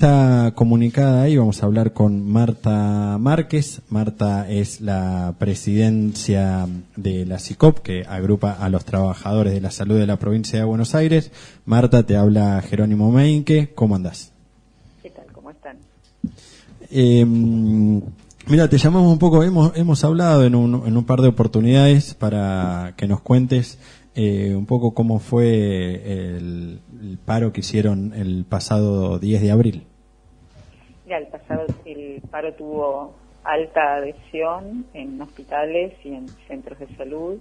Está comunicada ahí, vamos a hablar con Marta Márquez. Marta es la presidencia de la SICOP, que agrupa a los trabajadores de la salud de la provincia de Buenos Aires. Marta, te habla Jerónimo Meinke. ¿Cómo andás? ¿Qué tal? ¿Cómo están? Mira, te llamamos un poco, hemos hablado en un par de oportunidades para que nos cuentes un poco cómo fue el paro que hicieron el pasado 10 de abril. Mira, el paro tuvo alta adhesión en hospitales y en centros de salud.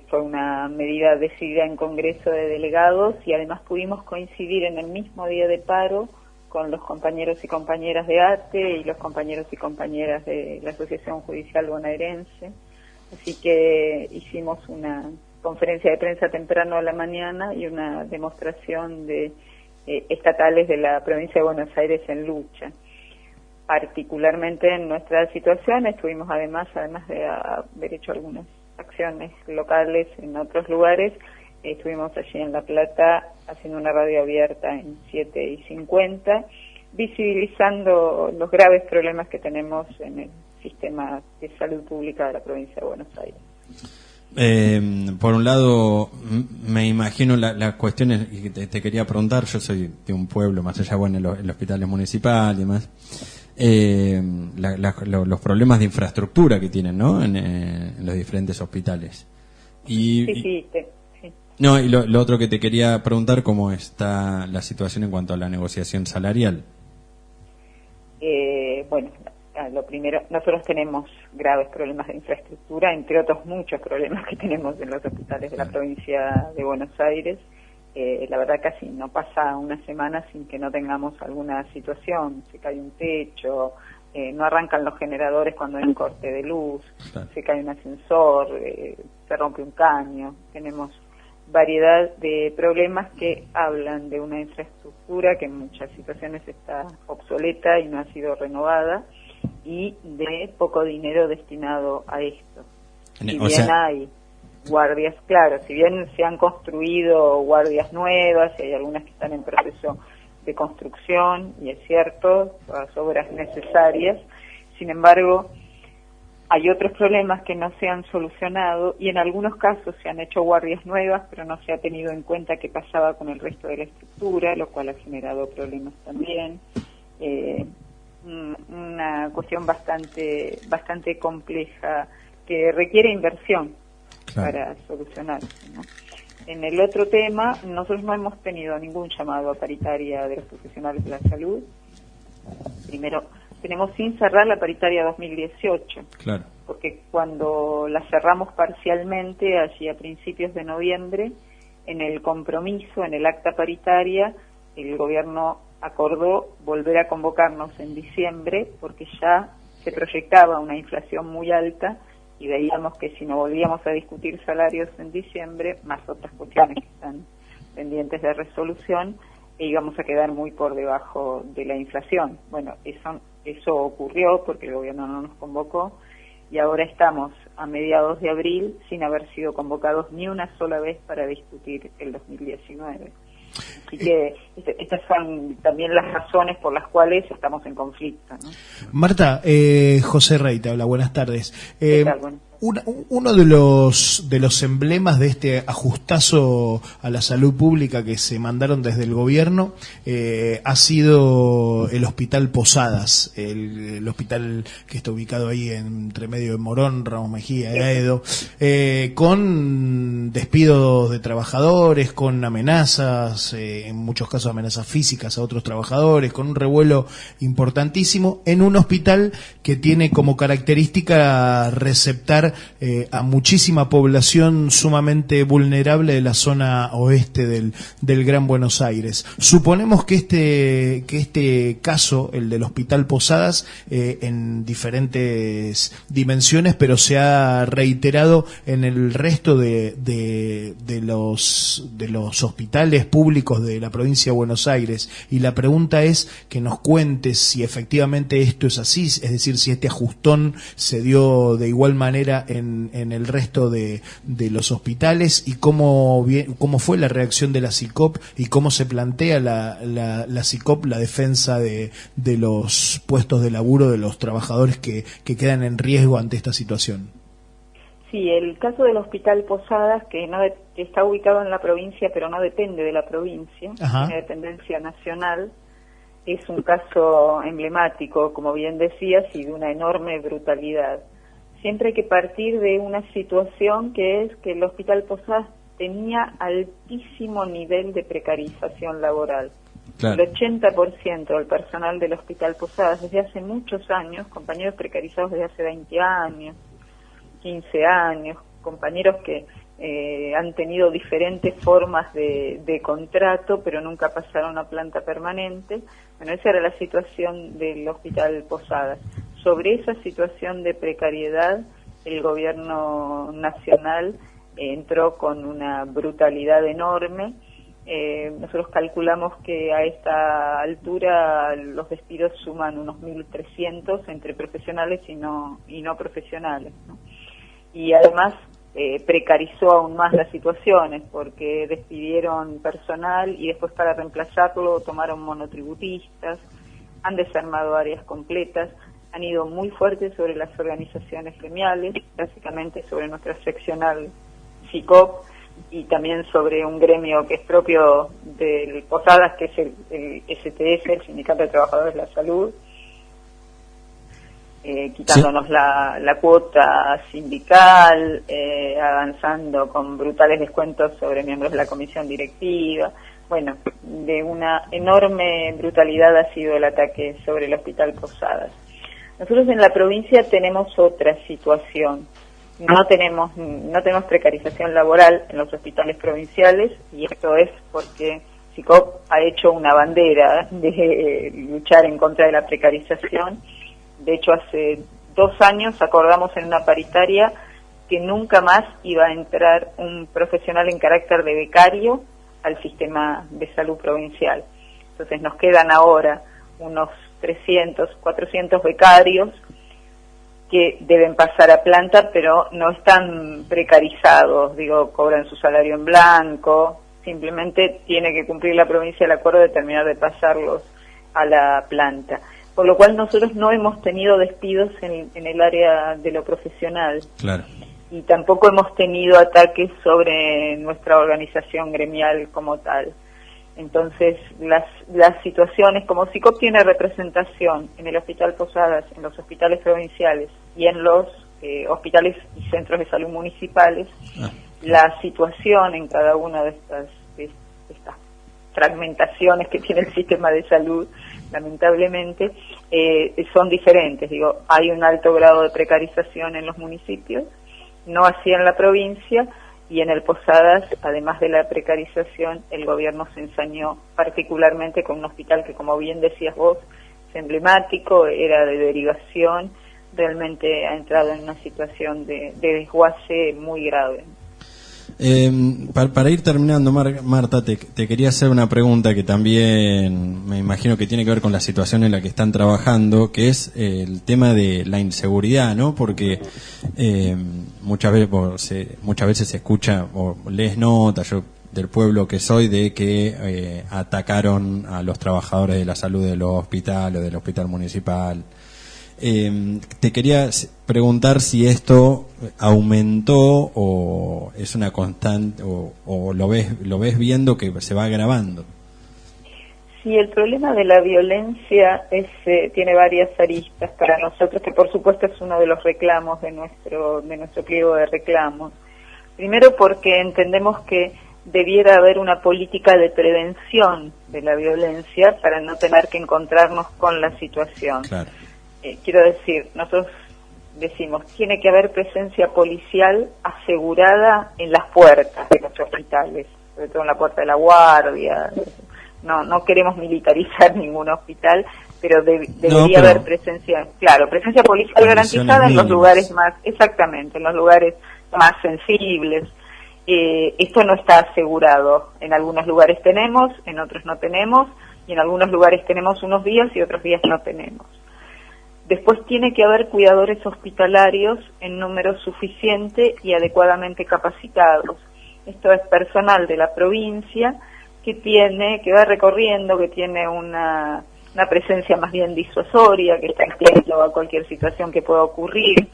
Fue una medida decidida en Congreso de Delegados y además pudimos coincidir en el mismo día de paro con los compañeros y compañeras de ATE y los compañeros y compañeras de la Asociación Judicial Bonaerense. Así que hicimos una conferencia de prensa temprano a la mañana y una demostración de estatales de la provincia de Buenos Aires en lucha. Particularmente en nuestra situación estuvimos además de haber hecho algunas acciones locales en otros lugares, estuvimos allí en La Plata haciendo una radio abierta en 7:50, visibilizando los graves problemas que tenemos en el sistema de salud pública de la provincia de Buenos Aires. Por un lado, me imagino las cuestiones, y te quería preguntar, yo soy de un pueblo, más allá, bueno, el hospital es municipal y demás, los problemas de infraestructura que tienen, ¿no?, en los diferentes hospitales. Sí. No, y lo otro que te quería preguntar, ¿cómo está la situación en cuanto a la negociación salarial? Bueno, lo primero, nosotros tenemos graves problemas de infraestructura, entre otros muchos problemas que tenemos en los hospitales de la provincia de Buenos Aires. La verdad casi no pasa una semana sin que no tengamos alguna situación, se cae un techo, no arrancan los generadores cuando hay un corte de luz, se cae un ascensor, se rompe un caño. Tenemos variedad de problemas que hablan de una infraestructura que en muchas situaciones está obsoleta y no ha sido renovada, y de poco dinero destinado a esto. Si bien hay guardias, claro, si bien se han construido guardias nuevas y hay algunas que están en proceso de construcción, y es cierto, las obras necesarias, sin embargo, hay otros problemas que no se han solucionado y en algunos casos se han hecho guardias nuevas, pero no se ha tenido en cuenta qué pasaba con el resto de la estructura, lo cual ha generado problemas también. Una cuestión bastante compleja que requiere inversión para solucionarse, ¿no? En el otro tema, nosotros no hemos tenido ningún llamado a paritaria de los profesionales de la salud. Primero, tenemos sin cerrar la paritaria 2018, porque cuando la cerramos parcialmente, allí a principios de noviembre, en el compromiso, en el acta paritaria, el gobierno acordó volver a convocarnos en diciembre porque ya se proyectaba una inflación muy alta y veíamos que si no volvíamos a discutir salarios en diciembre, más otras cuestiones que están pendientes de resolución, íbamos a quedar muy por debajo de la inflación. Bueno, eso ocurrió porque el gobierno no nos convocó y ahora estamos a mediados de abril sin haber sido convocados ni una sola vez para discutir el 2019. Así que estas son también las razones por las cuales estamos en conflicto, ¿no? Marta, José Rey te habla, buenas tardes. ¿Qué tal? Bueno. Uno de los emblemas de este ajustazo a la salud pública que se mandaron desde el gobierno ha sido el Hospital Posadas, el hospital que está ubicado ahí entre medio de Morón, Ramos Mejía, Aedo, con despidos de trabajadores, con amenazas, en muchos casos amenazas físicas a otros trabajadores, con un revuelo importantísimo en un hospital que tiene como característica receptar a muchísima población sumamente vulnerable de la zona oeste del Gran Buenos Aires. Suponemos que este caso, el del Hospital Posadas, en diferentes dimensiones, pero se ha reiterado en el resto de los hospitales públicos de la provincia de Buenos Aires. Y la pregunta es que nos cuentes si efectivamente esto es así, es decir, si este ajustón se dio de igual manera manera en el resto de los hospitales, y cómo fue la reacción de la SICOP y cómo se plantea la SICOP la defensa de los puestos de laburo de los trabajadores que quedan en riesgo ante esta situación. Sí, el caso del Hospital Posadas, que está ubicado en la provincia, pero no depende de la provincia, tiene dependencia nacional, es un caso emblemático, como bien decías, y de una enorme brutalidad. Siempre hay que partir de una situación que es que el Hospital Posadas tenía altísimo nivel de precarización laboral. Claro. El 80% del personal del Hospital Posadas desde hace muchos años, compañeros precarizados desde hace 20 años, 15 años, compañeros que han tenido diferentes formas de contrato, pero nunca pasaron a planta permanente. Bueno, esa era la situación del Hospital Posadas. Sobre esa situación de precariedad, el gobierno nacional entró con una brutalidad enorme. Nosotros calculamos que a esta altura los despidos suman unos 1.300 entre profesionales y no profesionales, ¿no? Y además precarizó aún más las situaciones, porque despidieron personal y después para reemplazarlo tomaron monotributistas, han desarmado áreas completas, han ido muy fuertes sobre las organizaciones gremiales, básicamente sobre nuestra seccional SICOP, y también sobre un gremio que es propio del Posadas, que es el STS, el Sindicato de Trabajadores de la Salud, quitándonos ¿sí? la cuota sindical, avanzando con brutales descuentos sobre miembros de la comisión directiva. Bueno, de una enorme brutalidad ha sido el ataque sobre el Hospital Posadas. Nosotros en la provincia tenemos otra situación. No tenemos precarización laboral en los hospitales provinciales, y esto es porque SICOP ha hecho una bandera de luchar en contra de la precarización. De hecho, hace 2 años acordamos en una paritaria que nunca más iba a entrar un profesional en carácter de becario al sistema de salud provincial. Entonces nos quedan ahora unos 300, 400 becarios que deben pasar a planta, pero no están precarizados, cobran su salario en blanco, simplemente tiene que cumplir la provincia el acuerdo de terminar de pasarlos a la planta. Por lo cual nosotros no hemos tenido despidos en el área de lo profesional. Claro. Y tampoco hemos tenido ataques sobre nuestra organización gremial como tal. Entonces, las situaciones, como SICOP tiene representación en el Hospital Posadas, en los hospitales provinciales y en los hospitales y centros de salud municipales, la situación en cada una de estas fragmentaciones que tiene el sistema de salud, lamentablemente, son diferentes. Hay un alto grado de precarización en los municipios, no así en la provincia, y en el Posadas, además de la precarización, el gobierno se ensañó particularmente con un hospital que, como bien decías vos, es emblemático, era de derivación, realmente ha entrado en una situación de desguace muy grave. Para ir terminando, Marta, te quería hacer una pregunta que también me imagino que tiene que ver con la situación en la que están trabajando, que es el tema de la inseguridad, ¿no? Porque muchas veces se escucha o lees notas, yo del pueblo que soy, de que atacaron a los trabajadores de la salud de los hospitales, del hospital municipal. Te quería preguntar si esto aumentó o es una constante o lo ves viendo que se va agravando. Sí, el problema de la violencia tiene varias aristas para nosotros, que por supuesto es uno de los reclamos de nuestro pliego de reclamos. Primero, porque entendemos que debiera haber una política de prevención de la violencia para no tener que encontrarnos con la situación. Claro. Quiero decir, nosotros decimos, tiene que haber presencia policial asegurada en las puertas de los hospitales, sobre todo en la puerta de la guardia. No queremos militarizar ningún hospital, pero debería haber presencia policial garantizada en los lugares más, exactamente, en los lugares más sensibles. Esto no está asegurado. En algunos lugares tenemos, en otros no tenemos, y en algunos lugares tenemos unos días y otros días no tenemos. Después tiene que haber cuidadores hospitalarios en número suficiente y adecuadamente capacitados. Esto es personal de la provincia que va recorriendo, que tiene una presencia más bien disuasoria, que está atento a cualquier situación que pueda ocurrir.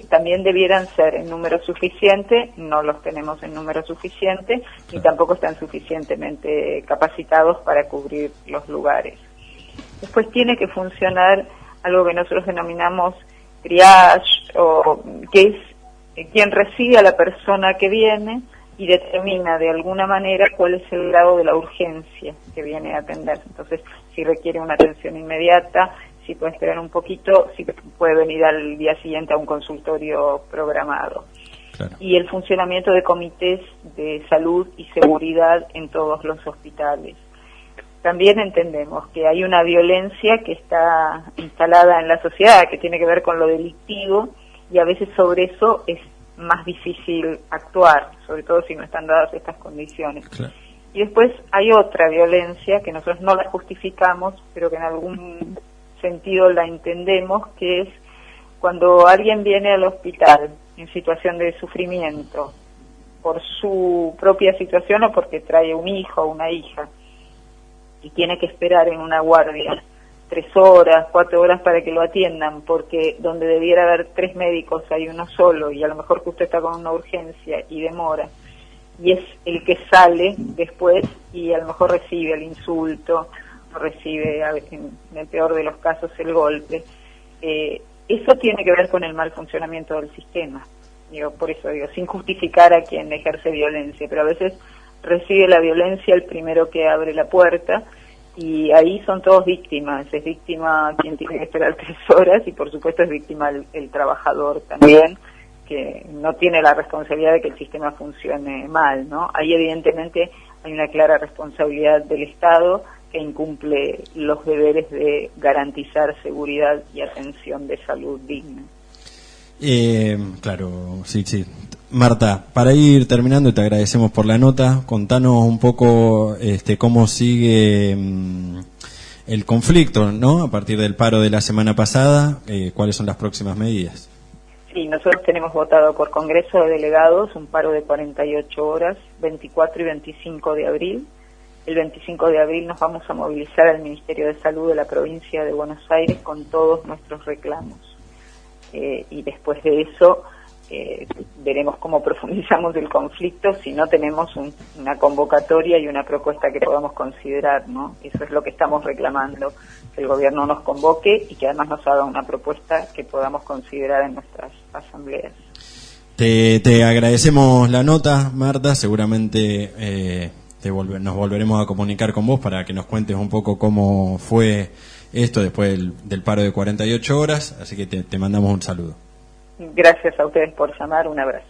También debieran ser en número suficiente, no los tenemos en número suficiente, ni tampoco están suficientemente capacitados para cubrir los lugares. Después tiene que funcionar algo que nosotros denominamos triage, o que es quien recibe a la persona que viene y determina de alguna manera cuál es el grado de la urgencia que viene a atender. Entonces, si requiere una atención inmediata, si puede esperar un poquito, si puede venir al día siguiente a un consultorio programado. Claro. Y el funcionamiento de comités de salud y seguridad en todos los hospitales. También entendemos que hay una violencia que está instalada en la sociedad, que tiene que ver con lo delictivo, y a veces sobre eso es más difícil actuar, sobre todo si no están dadas estas condiciones. Claro. Y después hay otra violencia que nosotros no la justificamos, pero que en algún sentido la entendemos, que es cuando alguien viene al hospital en situación de sufrimiento por su propia situación o porque trae un hijo o una hija y tiene que esperar en una guardia 3 horas, 4 horas para que lo atiendan, porque donde debiera haber 3 médicos hay uno solo y a lo mejor que usted está con una urgencia y demora, y es el que sale después y a lo mejor recibe el insulto, recibe en el peor de los casos el golpe. Eso tiene que ver con el mal funcionamiento del sistema. Por eso digo, sin justificar a quien ejerce violencia, pero a veces recibe la violencia el primero que abre la puerta, y ahí son todos víctimas. Es víctima quien tiene que esperar 3 horas y por supuesto es víctima el trabajador también, que no tiene la responsabilidad de que el sistema funcione mal, ¿no? Ahí evidentemente hay una clara responsabilidad del Estado, que incumple los deberes de garantizar seguridad y atención de salud digna. Claro, sí. Marta, para ir terminando, y te agradecemos por la nota, contanos un poco cómo sigue el conflicto, ¿no? A partir del paro de la semana pasada, ¿cuáles son las próximas medidas? Sí, nosotros tenemos votado por Congreso de Delegados un paro de 48 horas, 24 y 25 de abril. El 25 de abril nos vamos a movilizar al Ministerio de Salud de la provincia de Buenos Aires con todos nuestros reclamos. Y después de eso veremos cómo profundizamos el conflicto, si no tenemos una convocatoria y una propuesta que podamos considerar, ¿no? Eso es lo que estamos reclamando, que el gobierno nos convoque y que además nos haga una propuesta que podamos considerar en nuestras asambleas. Te agradecemos la nota, Marta. Seguramente nos volveremos a comunicar con vos para que nos cuentes un poco cómo fue esto después del paro de 48 horas, así que te mandamos un saludo. Gracias a ustedes por llamar, un abrazo.